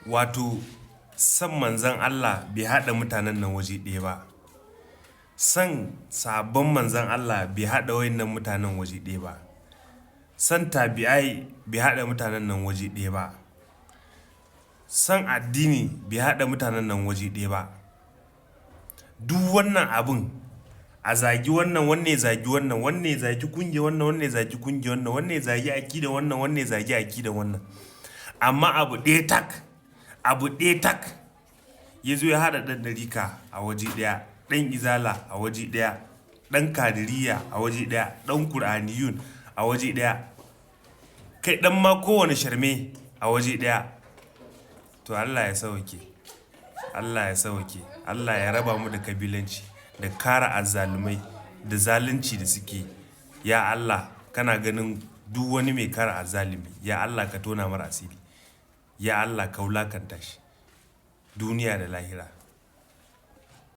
wato san manzan Allah bai haɗa mutanen nan waje ɗaya ba, san sabon manzan Allah bai haɗa wayannan mutanen waje ɗaya ba, san tabi'ai bai haɗa mutanen nan waje ɗaya ba, san addini bai haɗa mutanen nan waje ɗaya ba. Duk wannan abin a zagi wannan, wanne zagi wannan, wanne zagi kungiya wannan, wanne zagi kungiya wannan, wanne zagi akida wannan, wanne zagi akida wannan, amma abu ɗaya tak ya zo ya haɗa ɗan ɗarika a waje ɗaya, ɗan izala a waje ɗaya, ɗan kadiriya a waje ɗaya, ɗan kur'aniyun a waje ɗaya, kai ɗan ma kowane sharme a waje ɗaya. To Allah ya sauke, Allah ya sauke, Allah ya raba mu da kabilanci da kara azzalumai da zalunci da suke. Ya Allah, kana ganin duk wani mai kara azzalumi, ya Allah ka tona mara asiri, ya Allah ka wulakanta shi duniya da lahira.